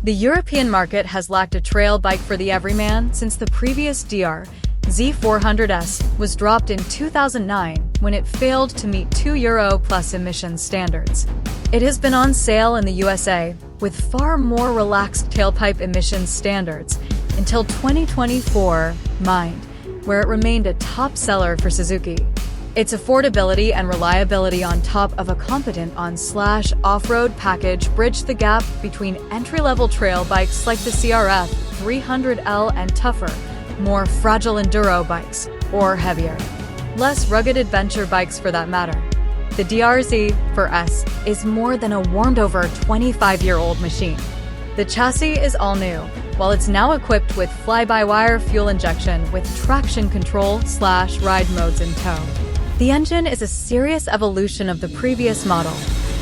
The European market has lacked a trail bike for the everyman since the previous DR-Z400S was dropped in 2009 when it failed to meet €2+ emissions standards. It has been on sale in the USA with far more relaxed tailpipe emissions standards until 2024, where it remained a top seller for Suzuki. Its affordability and reliability on top of a competent on/off-road package bridged the gap between entry-level trail bikes like the CRF300L and tougher, more fragile enduro bikes, or heavier, less rugged adventure bikes for that matter. The DRZ400S is more than a warmed-over 25-year-old machine. The chassis is all new, while it's now equipped with fly-by-wire fuel injection with traction control/ride modes in tow. The engine is a serious evolution of the previous model.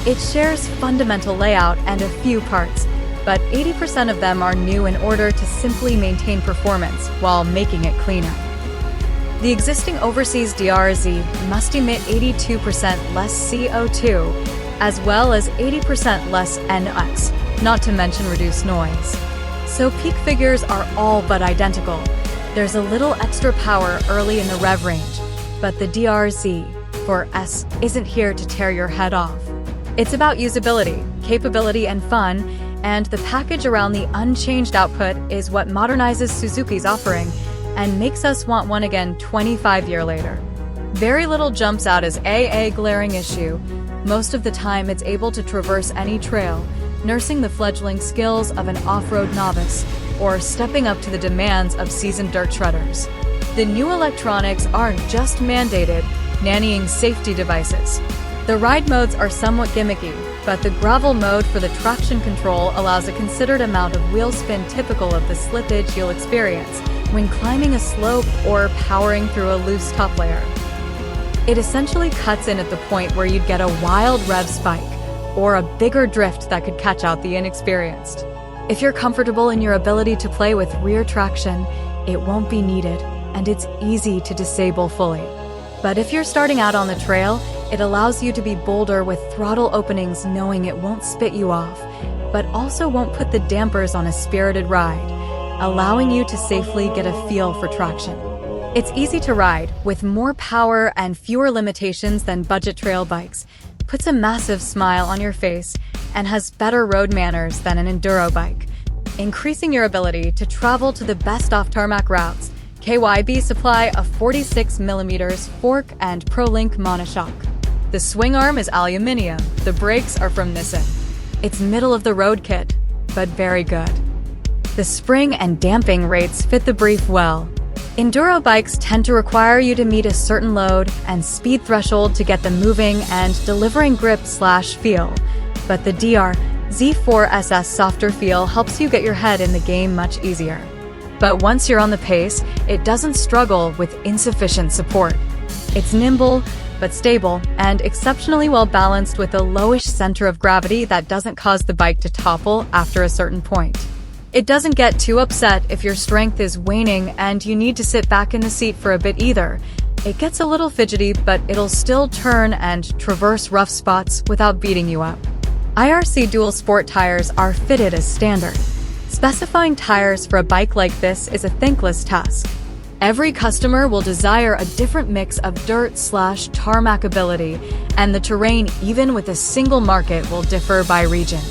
It shares fundamental layout and a few parts, but 80% of them are new in order to simply maintain performance while making it cleaner. The existing overseas DRZ must emit 82% less CO2, as well as 80% less NOx, not to mention reduced noise. So peak figures are all but identical. There's a little extra power early in the rev range, but the DRZ400S isn't here to tear your head off. It's about usability, capability, and fun, and the package around the unchanged output is what modernizes Suzuki's offering and makes us want one again 25 years later. Very little jumps out as a glaring issue. Most of the time it's able to traverse any trail, nursing the fledgling skills of an off-road novice or stepping up to the demands of seasoned dirt shredders. The new electronics aren't just mandated, nannying safety devices. The ride modes are somewhat gimmicky, but the gravel mode for the traction control allows a considered amount of wheel spin typical of the slippage you'll experience when climbing a slope or powering through a loose top layer. It essentially cuts in at the point where you'd get a wild rev spike or a bigger drift that could catch out the inexperienced. If you're comfortable in your ability to play with rear traction, it won't be needed, and it's easy to disable fully. But if you're starting out on the trail, it allows you to be bolder with throttle openings, knowing it won't spit you off, but also won't put the dampers on a spirited ride, allowing you to safely get a feel for traction. It's easy to ride, with more power and fewer limitations than budget trail bikes, puts a massive smile on your face, and has better road manners than an enduro bike, increasing your ability to travel to the best off-tarmac routes. KYB supply a 46mm fork and ProLink monoshock. The swing arm is aluminium, the brakes are from Nissan. It's middle-of-the-road kit, but very good. The spring and damping rates fit the brief well. Enduro bikes tend to require you to meet a certain load and speed threshold to get them moving and delivering grip/feel, but the DR-Z400S softer feel helps you get your head in the game much easier. But once you're on the pace, it doesn't struggle with insufficient support. It's nimble, but stable, and exceptionally well balanced with a lowish center of gravity that doesn't cause the bike to topple after a certain point. It doesn't get too upset if your strength is waning and you need to sit back in the seat for a bit either. It gets a little fidgety, but it'll still turn and traverse rough spots without beating you up. IRC dual sport tires are fitted as standard. Specifying tires for a bike like this is a thankless task. Every customer will desire a different mix of dirt/tarmac ability, and the terrain, even with a single market, will differ by region.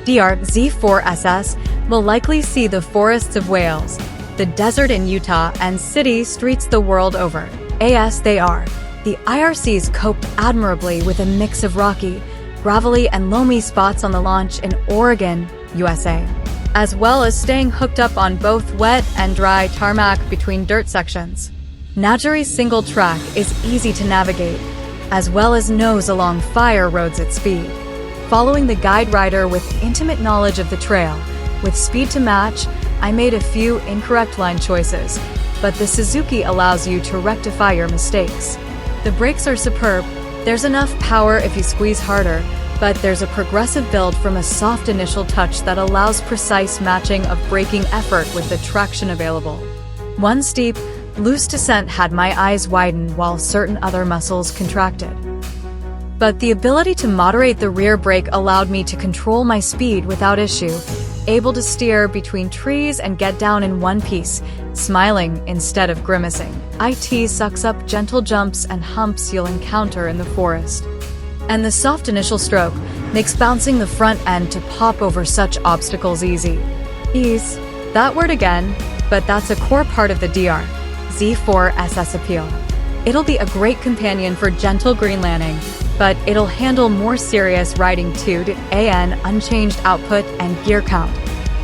DRZ400S will likely see the forests of Wales, the desert in Utah, and city streets the world over. As they are, the IRCs coped admirably with a mix of rocky, gravelly, and loamy spots on the launch in Oregon, USA, as well as staying hooked up on both wet and dry tarmac between dirt sections. Najari's single track is easy to navigate, as well as nose along fire roads at speed. Following the guide rider with intimate knowledge of the trail, with speed to match, I made a few incorrect line choices, but the Suzuki allows you to rectify your mistakes. The brakes are superb. There's enough power if you squeeze harder, but there's a progressive build from a soft initial touch that allows precise matching of braking effort with the traction available. One steep, loose descent had my eyes widen while certain other muscles contracted. But the ability to moderate the rear brake allowed me to control my speed without issue, able to steer between trees and get down in one piece, smiling instead of grimacing. It sucks up gentle jumps and humps you'll encounter in the forest. And the soft initial stroke makes bouncing the front end to pop over such obstacles easy. Ease, that word again, but that's a core part of the DR-Z400S appeal. It'll be a great companion for gentle greenlanding, but it'll handle more serious riding too. An unchanged output and gear count.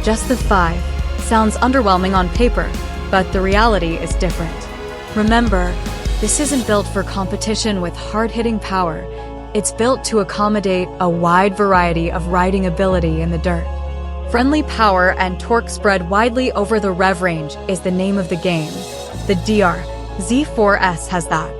Just the 5 sounds underwhelming on paper, but the reality is different. Remember, this isn't built for competition with hard-hitting power. It's built to accommodate a wide variety of riding ability in the dirt. Friendly power and torque spread widely over the rev range is the name of the game. The DR-Z400S has that.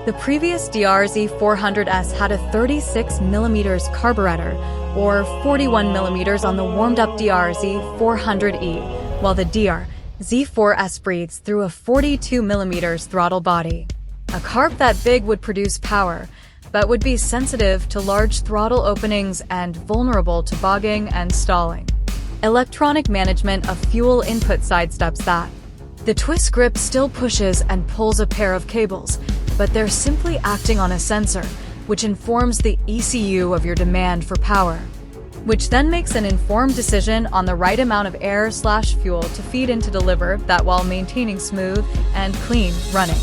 The previous DRZ400S had a 36mm carburetor, or 41mm on the warmed-up DRZ400E, while the DR-Z400S breathes through a 42mm throttle body. A carb that big would produce power, but would be sensitive to large throttle openings and vulnerable to bogging and stalling. Electronic management of fuel input sidesteps that. The twist grip still pushes and pulls a pair of cables, but they're simply acting on a sensor, which informs the ECU of your demand for power, which then makes an informed decision on the right amount of air/fuel to feed in to deliver that while maintaining smooth and clean running.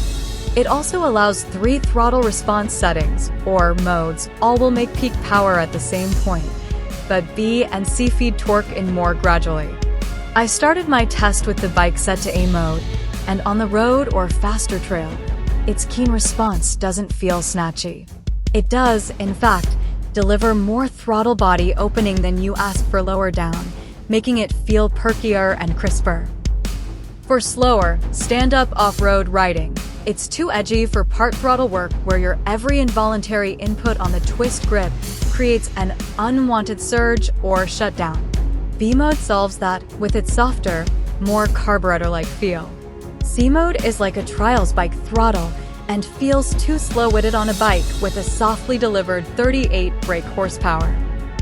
It also allows 3 throttle response settings, or modes. All will make peak power at the same point, but B and C feed torque in more gradually. I started my test with the bike set to A mode, and on the road or faster trail, its keen response doesn't feel snatchy. It does, in fact, deliver more throttle body opening than you ask for lower down, making it feel perkier and crisper. For slower, stand-up off-road riding, it's too edgy for part throttle work where your every involuntary input on the twist grip creates an unwanted surge or shutdown. B mode solves that with its softer, more carburetor-like feel. C mode is like a trials bike throttle and feels too slow-witted on a bike with a softly delivered 38 brake horsepower.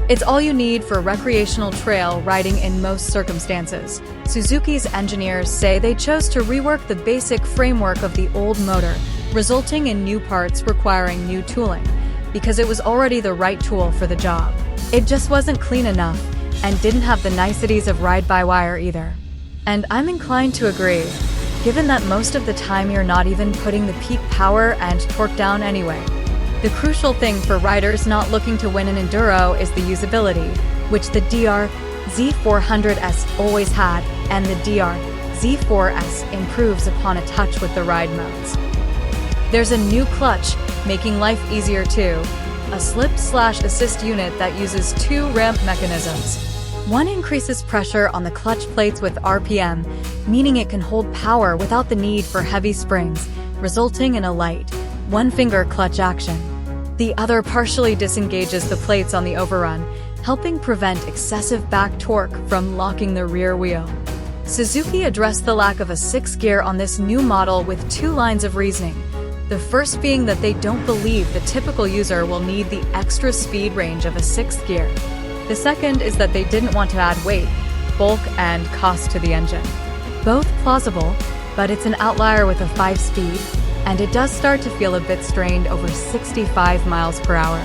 It's all you need for recreational trail riding in most circumstances. Suzuki's engineers say they chose to rework the basic framework of the old motor, resulting in new parts requiring new tooling, because it was already the right tool for the job. It just wasn't clean enough and didn't have the niceties of ride-by-wire either. And I'm inclined to agree, given that most of the time you're not even putting the peak power and torque down anyway. The crucial thing for riders not looking to win an enduro is the usability, which the DR-Z400S always had, and the DR-Z400S improves upon a touch with the ride modes. There's a new clutch, making life easier too, a slip/assist unit that uses 2 ramp mechanisms. One increases pressure on the clutch plates with RPM, meaning it can hold power without the need for heavy springs, resulting in a light, one-finger clutch action. The other partially disengages the plates on the overrun, helping prevent excessive back torque from locking the rear wheel. Suzuki addressed the lack of a 6th gear on this new model with 2 lines of reasoning. The first being that they don't believe the typical user will need the extra speed range of a 6th gear. The second is that they didn't want to add weight, bulk, and cost to the engine. Both plausible, but it's an outlier with a 5-speed, and it does start to feel a bit strained over 65 miles per hour.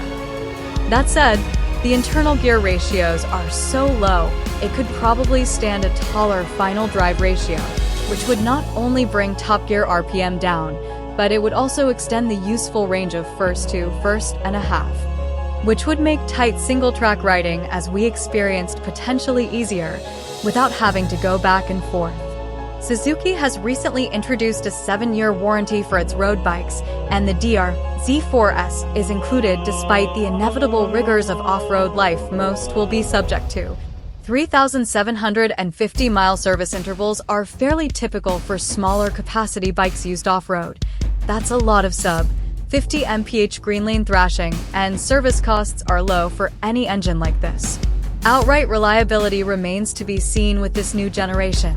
That said, the internal gear ratios are so low, it could probably stand a taller final drive ratio, which would not only bring top gear RPM down, but it would also extend the useful range of first to first and a half, which would make tight single-track riding as we experienced potentially easier without having to go back and forth. Suzuki has recently introduced a 7-year warranty for its road bikes, and the DR-Z400S is included despite the inevitable rigors of off-road life most will be subject to. 3,750-mile service intervals are fairly typical for smaller capacity bikes used off-road. That's a lot of sub-50 mph green-lane thrashing, and service costs are low for any engine like this. Outright reliability remains to be seen with this new generation,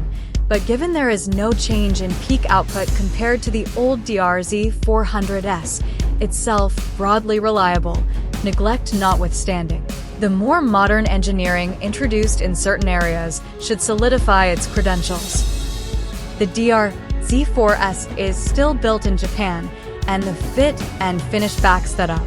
but given there is no change in peak output compared to the old DRZ400S, itself broadly reliable, neglect notwithstanding. The more modern engineering introduced in certain areas should solidify its credentials. The DR-Z400S is still built in Japan, and the fit and finish backs that up.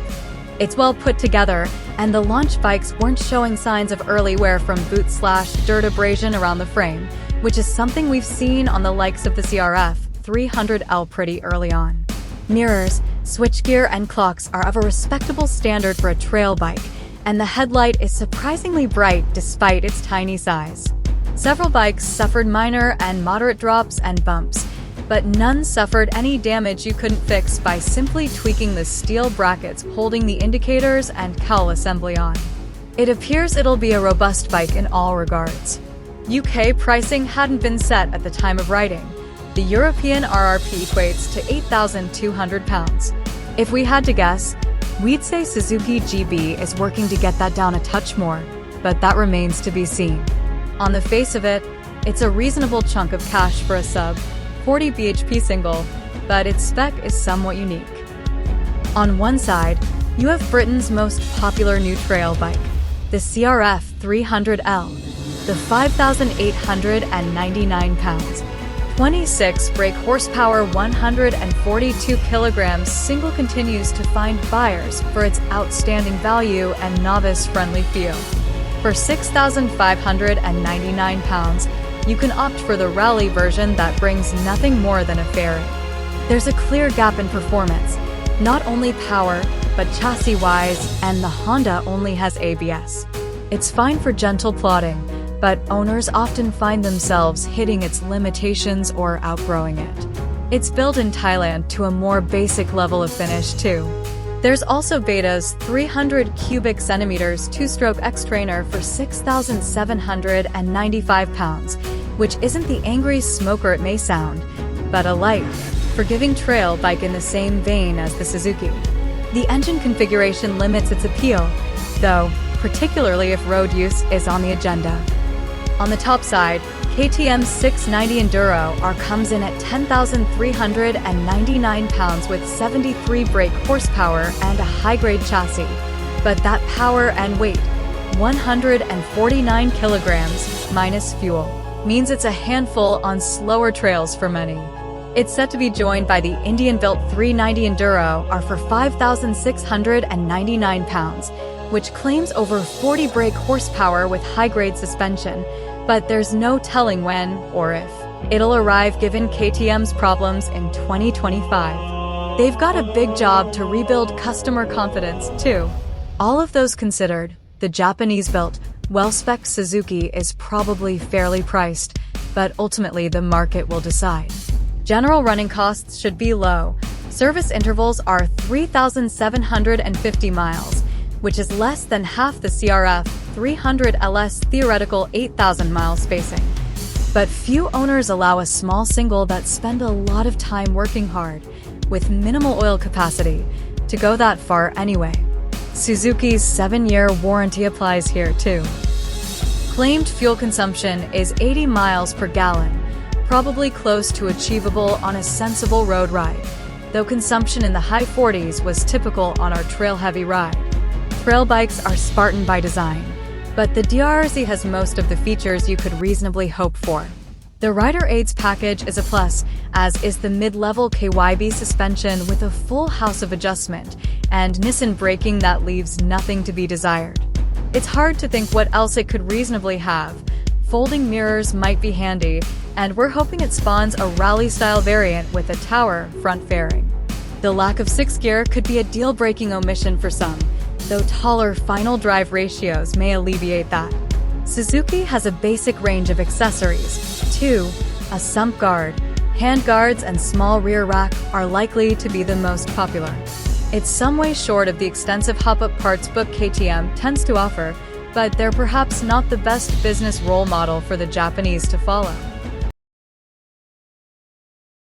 It's well put together, and the launch bikes weren't showing signs of early wear from boot/dirt abrasion around the frame, which is something we've seen on the likes of the DRZ400S pretty early on. Mirrors, switchgear, and clocks are of a respectable standard for a trail bike, and the headlight is surprisingly bright despite its tiny size. Several bikes suffered minor and moderate drops and bumps, but none suffered any damage you couldn't fix by simply tweaking the steel brackets holding the indicators and cowl assembly on. It appears it'll be a robust bike in all regards. UK pricing hadn't been set at the time of writing. The European RRP equates to £8,200. If we had to guess, we'd say Suzuki GB is working to get that down a touch more, but that remains to be seen. On the face of it, it's a reasonable chunk of cash for a sub-40 bhp single, but its spec is somewhat unique. On one side, you have Britain's most popular new trail bike, the DRZ400L, the 5,899 pounds, 26 brake horsepower, 142 kilograms single continues to find buyers for its outstanding value and novice-friendly feel. For 6,599 pounds, you can opt for the rally version that brings nothing more than a fairing. There's a clear gap in performance, not only power, but chassis-wise, and the Honda only has ABS. It's fine for gentle plodding, but owners often find themselves hitting its limitations or outgrowing it. It's built in Thailand to a more basic level of finish too. There's also Beta's 300 cubic centimeters two-stroke X-Trainer for 6,795 pounds, which isn't the angry smoker it may sound, but a light, forgiving trail bike in the same vein as the Suzuki. The engine configuration limits its appeal, though, particularly if road use is on the agenda. On the top side, KTM's 690 Enduro R comes in at 10,399 pounds with 73 brake horsepower and a high-grade chassis. But that power and weight, 149 kilograms minus fuel, means it's a handful on slower trails for many. It's set to be joined by the Indian-built 390 Enduro R for 5,699 pounds, which claims over 40 brake horsepower with high-grade suspension, but there's no telling when, or if, it'll arrive given KTM's problems in 2025. They've got a big job to rebuild customer confidence, too. All of those considered, the Japanese-built, well-spec'd Suzuki is probably fairly priced, but ultimately the market will decide. General running costs should be low. Service intervals are 3,750 miles, which is less than half the DRZ400S theoretical 8,000-mile spacing. But few owners allow a small single that spend a lot of time working hard, with minimal oil capacity, to go that far anyway. Suzuki's 7-year warranty applies here too. Claimed fuel consumption is 80 miles per gallon, probably close to achievable on a sensible road ride, though consumption in the high 40s was typical on our trail-heavy ride. Trail bikes are Spartan by design, but the DRZ has most of the features you could reasonably hope for. The Rider Aids package is a plus, as is the mid-level KYB suspension with a full house of adjustment, and Nissan braking that leaves nothing to be desired. It's hard to think what else it could reasonably have. Folding mirrors might be handy, and we're hoping it spawns a rally-style variant with a tower front fairing. The lack of 6-gear could be a deal-breaking omission for some, though taller final drive ratios may alleviate that. Suzuki has a basic range of accessories, too. A sump guard, hand guards, and small rear rack are likely to be the most popular. It's some way short of the extensive hop-up parts book KTM tends to offer, but they're perhaps not the best business role model for the Japanese to follow.